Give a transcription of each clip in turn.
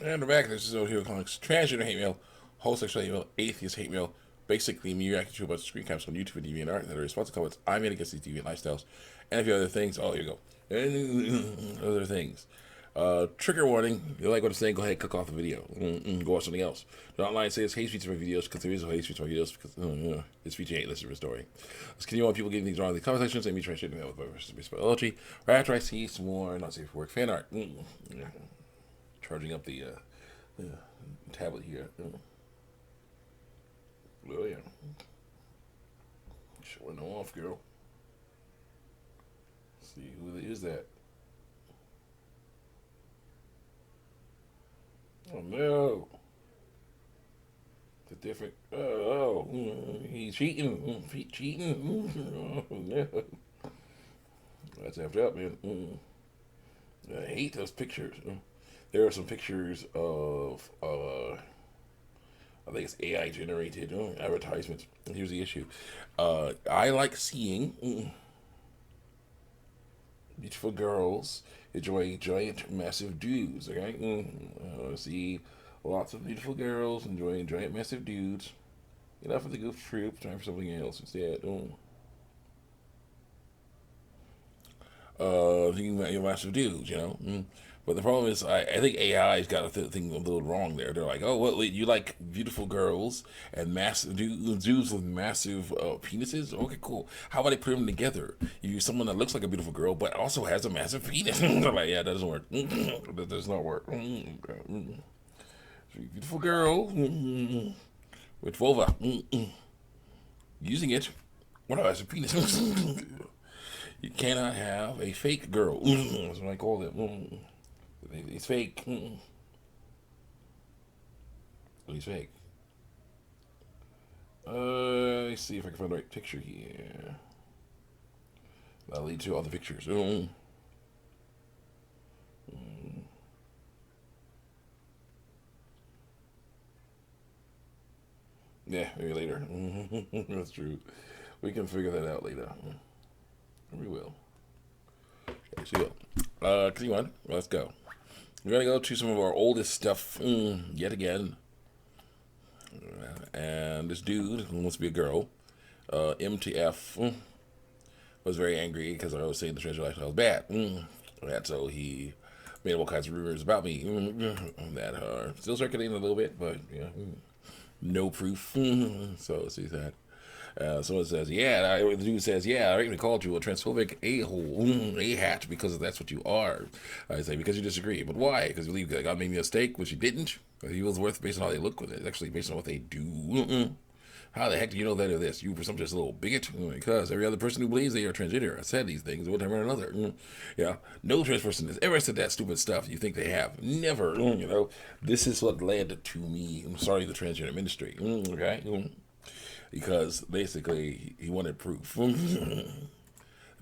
And we're back. This is over here calling transgender hate mail, homosexual hate mail, atheist hate mail. Basically, me reacting to a bunch of screen caps on YouTube and DeviantArt that are responsive comments I'm in against these deviant lifestyles and a few other things. Oh, here you go. And other things. Trigger warning. If you like what I'm saying, go ahead and click off the video. Go watch something else. Do not lie and say it's hate speech in my videos because there is no hate speech in my videos because it's speech ain't. This is a story. Let's continue on people getting things wrong in the comment sections and me trying to shit with my responsibility. Right after I see some more not safe for work fan art. Charging up the tablet here. Oh yeah. Showing off, girl. Let's see who is that? Oh no. It's a different. He's cheating. He's cheating. Oh no. That's effed up, man. I hate those pictures. There are some pictures of I think it's AI generated advertisements. And here's the issue. I like seeing beautiful girls enjoying giant, massive dudes. Okay, I see lots of beautiful girls enjoying giant, massive dudes. Enough of the goof troop. Time for something else instead. Thinking about your massive dudes, you know. But the problem is, I think AI's got a thing a little wrong there. They're like, oh, well, you like beautiful girls and massive dudes with massive penises? Okay, cool. How about I put them together? You use someone that looks like a beautiful girl but also has a massive penis. They're like, yeah, that doesn't work. That does not work. Beautiful girl with vulva. Using it. What has a penis? You cannot have a fake girl. That's what I call it. He's fake. He's fake. Let's see if I can find the right picture here. That'll lead to all the pictures. Yeah, maybe later. That's true. We can figure that out later. We will. Yes, we will. Continue on. Let's go. We're gonna go to some of our oldest stuff yet again. And this dude who wants to be a girl, MTF, was very angry because I was saying the transgender lifestyle was bad. And so he made all kinds of rumors about me that are still circulating a little bit, but yeah, no proof. So see that. Someone says, yeah, the dude says, yeah, I even called you a transphobic a-hole, a-hat, because that's what you are. I say, because you disagree. But why? Because you believe that God made me a mistake, which he didn't. He was worth based on how they look with it. It's actually based on what they do. How the heck do you know that or this? You presumptuous little bigot? Because every other person who believes they are transgender has said these things one time or another. Yeah, no trans person has ever said that stupid stuff you think they have. Never. This is what led to me. I'm sorry, the transgender ministry. Okay? Because basically he wanted proof.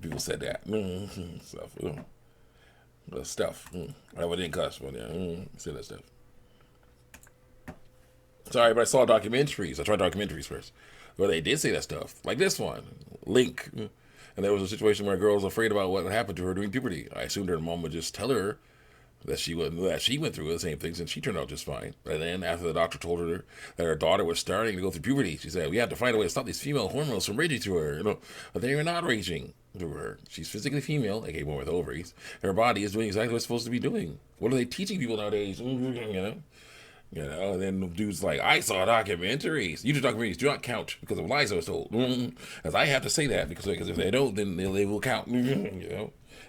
People said that stuff. I didn't cuss, but yeah, said that stuff. Sorry, but I saw documentaries. I tried documentaries first, where they did say that stuff, like this one, Link. And there was a situation where a girl was afraid about what would happen to her during puberty. I assumed her mom would just tell her that she went through the same things and she turned out just fine. And then after the doctor told her that her daughter was starting to go through puberty, she said, we have to find a way to stop these female hormones from raging through her. But they are not raging through her. She's physically female, aka one with ovaries. Her body is doing exactly what it's supposed to be doing. What are they teaching people nowadays? And then the dude's like, I saw documentaries. YouTube documentaries do not count because of lies I was told. As I have to say that because if they don't, then they will count.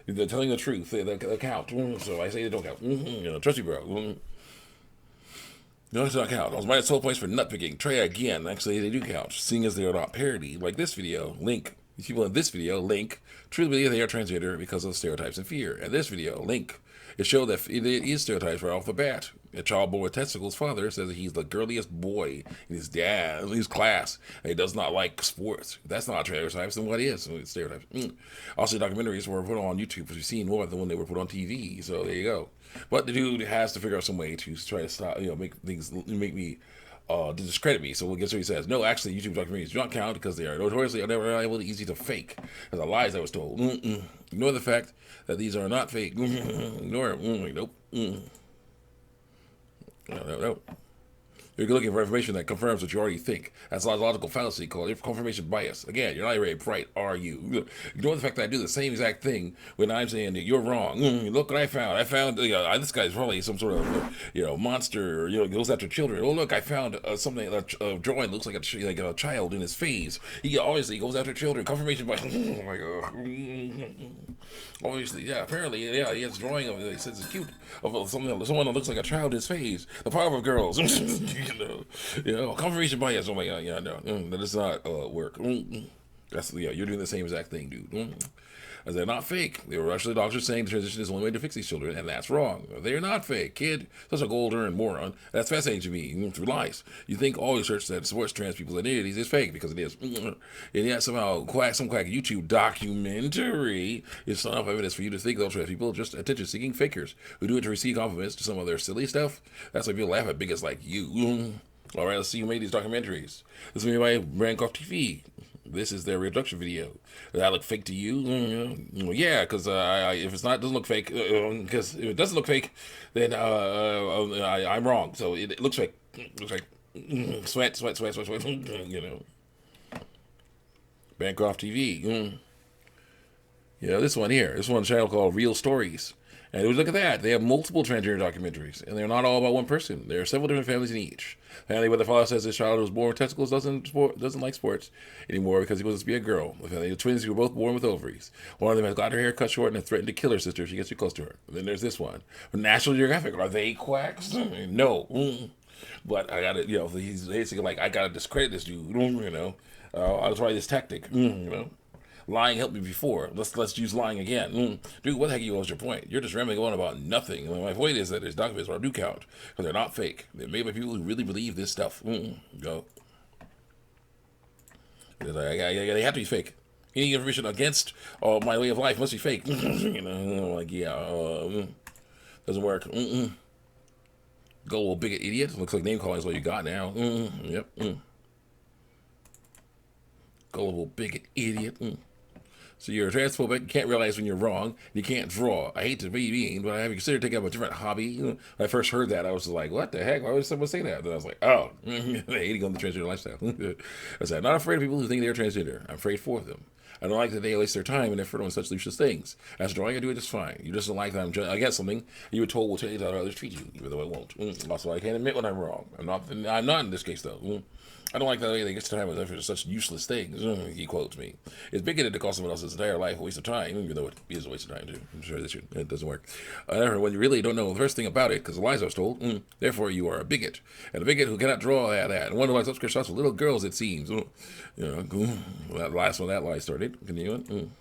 They're telling the truth. They'll count. So I say they don't count. Trust me, bro. No, it's not count. I was minus 12 points for nut picking. Try again. Actually, they do count, seeing as they are not parody. Like this video, Link. These people in this video, Link, truly believe they are transgender because of stereotypes and fear. And this video, Link, it showed that it is stereotypes right off the bat. A child born with testicles' father says that he's the girliest boy in his class, and he does not like sports. If that's not stereotypes, then what is? It's stereotypes. Also, documentaries were put on YouTube, as we've seen more than when they were put on TV. So there you go. But the dude has to figure out some way to try to stop, make me to discredit me. So we'll guess what he says. No, actually, YouTube documentaries do not count because they are notoriously unreliable and easy to fake. As the lies I was told. Ignore the fact that these are not fake. Ignore it. Nope. No, no, no. You're looking for information that confirms what you already think. That's a logical fallacy called confirmation bias. Again, you're not very bright, are you? Ignore the fact that I do the same exact thing when I'm saying that you're wrong. Look what I found. I found this guy's probably some sort of monster. Goes after children. Oh look, I found something. A drawing looks like a child in his face. He obviously goes after children. Confirmation bias. Oh my god. Obviously, yeah. Apparently, yeah. He has a drawing of it. He says it's cute of someone that looks like a child in his face. The power of girls. Confirmation bias. Oh my god, yeah, no, that does not work. That's you're doing the same exact thing, dude. As they're not fake. They were actually doctors saying the transition is the only way to fix these children, and that's wrong. They're not fake, kid. Such a gold-earned moron. That's fascinating to me. Through lies, you think all research that supports trans people's identities is fake because it is. And yet somehow some quack YouTube documentary is enough evidence for you to think those trans people are just attention-seeking fakers who do it to receive compliments to some of their silly stuff. That's why people laugh at bigots like you. All right, let's see who made these documentaries. This is made by Bancroft TV. This is their reduction video. Does that look fake to you? Yeah, because if it's not, doesn't look fake. Because if it doesn't look fake, then I'm wrong. So it looks fake. Looks like sweat. Bancroft TV. This one here. This one's a channel called Real Stories. And look at that. They have multiple transgender documentaries, and they're not all about one person. There are several different families in each. Family where the father says his child was born with testicles doesn't like sports anymore because he wants to be a girl. The family of twins who were both born with ovaries. One of them has got her hair cut short and has threatened to kill her sister if she gets too close to her. And then there's this one. From National Geographic. Are they quacks? No. But I gotta, he's basically like, I gotta discredit this dude. I'll try this tactic. Lying helped me before. Let's use lying again. Dude, what the heck was your point? You're just rambling on about nothing. My point is that there's documents where I do count because they're not fake. They're made by people who really believe this stuff. Go. They have to be fake. Any information against my way of life must be fake. Doesn't work. Gullible bigot idiot. Looks like name calling is what you got now. Yep. Gullible bigot idiot. So you're a transphobic, you can't realize when you're wrong, you can't draw. I hate to be mean, but I have considered taking up a different hobby. When I first heard that, I was like, what the heck? Why would someone say that? And I was like, oh, hating on the transgender lifestyle. I said, I'm not afraid of people who think they're transgender. I'm afraid for them. I don't like that they waste their time and effort on such useless things. As drawing, I do it just fine. You just don't like that I get something you were told will change how others treat you, even though it won't. Also, I can't admit when I'm wrong. I'm not in this case, though. I don't like that way they get time with effort for such useless things. He quotes me. It's bigoted to call someone else's entire life a waste of time, even though it is a waste of time, too. I'm sure it doesn't work. When you really don't know the first thing about it, because the lies I was told, therefore you are a bigot. And a bigot who cannot draw that. And one who likes upskirt shots with little girls, it seems. That last one, that lie started. Continuing.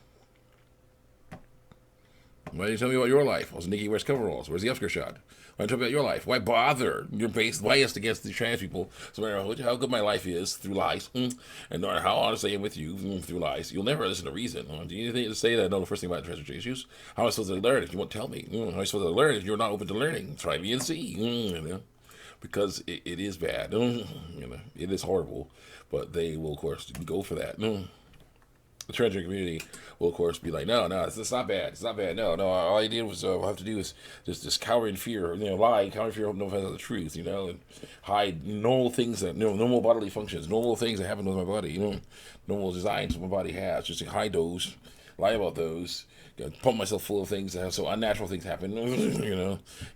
Why didn't you tell me about your life? Was Nikki wears coveralls? Where's the upskirt shot? Why don't you tell me about your life? Why bother? You're biased against the trans people. So no matter how good my life is through lies, and no matter how honest I am with you through lies, you'll never listen to reason. Do you need to say that I know the first thing about transgender issues? How am I supposed to learn if you won't tell me? How am I supposed to learn if you're not open to learning? Try me and see. Because it is bad. It is horrible. But they will, of course, go for that. The transgender community will, of course, be like, no, it's not bad. It's not bad. No. All I did was have to do is just cower in fear, lie, cower in fear, no offense of the truth, and hide normal things normal bodily functions, normal things that happen with my body, normal designs my body has, just to hide those, lie about those, pump myself full of things that have so unnatural things happen,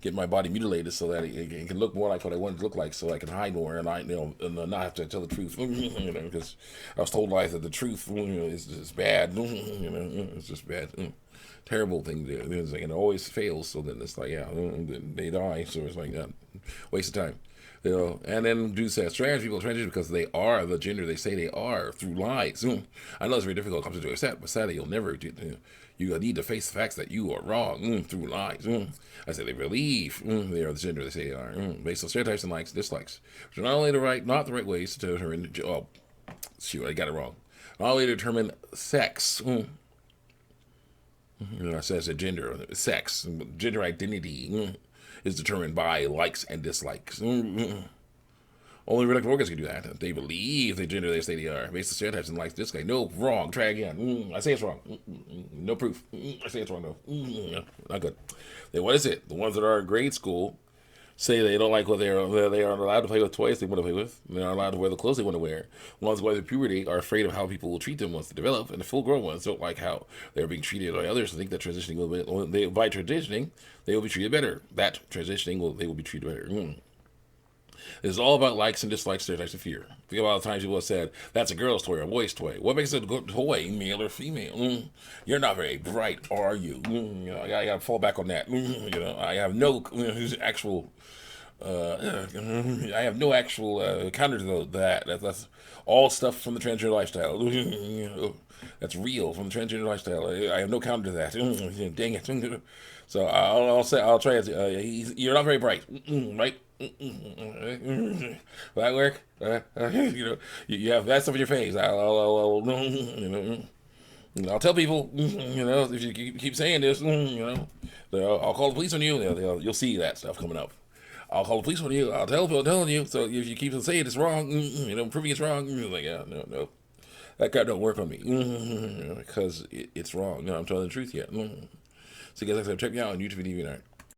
get my body mutilated so that it can look more like what I want it to look like, so I can hide more and and not have to tell the truth, because I was told lies that the truth, is just bad, it's just bad, terrible thing to do. It's like it always fails, so then it's like they die, so it's like that, waste of time. And then do says trans people transgender because they are the gender they say they are through lies. I know it's very difficult to accept, but sadly you'll never do. You need to face the facts that you are wrong through lies. I say they believe they are the gender they say they are, based on stereotypes and likes, dislikes, which are not only not the right ways to determine. Oh, shoot, I got it wrong. Not only to determine sex. It says a gender, sex, gender identity is determined by likes and dislikes. Only reproductive organs can do that. They believe the gender they say they are, based on stereotypes and likes, dislikes. No, wrong. Try again. I say it's wrong. No proof. I say it's wrong though. Not good. Then what is it? The ones that are in grade school, say they don't like what they aren't allowed to play with toys they want to play with. They're not allowed to wear the clothes they want to wear. Ones going through puberty are afraid of how people will treat them once they develop, and the full-grown ones don't like how they're being treated by others. And think that transitioning by transitioning they will be treated better. That transitioning they will be treated better. It's all about likes and dislikes, stereotypes, and fear. Think about all the times people have said, that's a girl's toy or a boy's toy. What makes it a good toy, male or female? You're not very bright, are you? I got to fall back on that. I have no actual I have no actual counter to that. That's all stuff from the transgender lifestyle. That's real from the transgender lifestyle. I have no counter to that. Dang it. So I'll try it. You're not very bright, right? Will that work? You have that stuff in your face. I'll tell people, if you keep saying this, I'll call the police on you. You'll see that stuff coming up. I'll call the police on you. I'll tell people, telling you. So if you keep saying it's wrong, proving it's wrong, like, yeah, no. That guy don't work on me because it's wrong. No, I'm telling the truth yet. So, guys, check me out on YouTube and DeviantArt.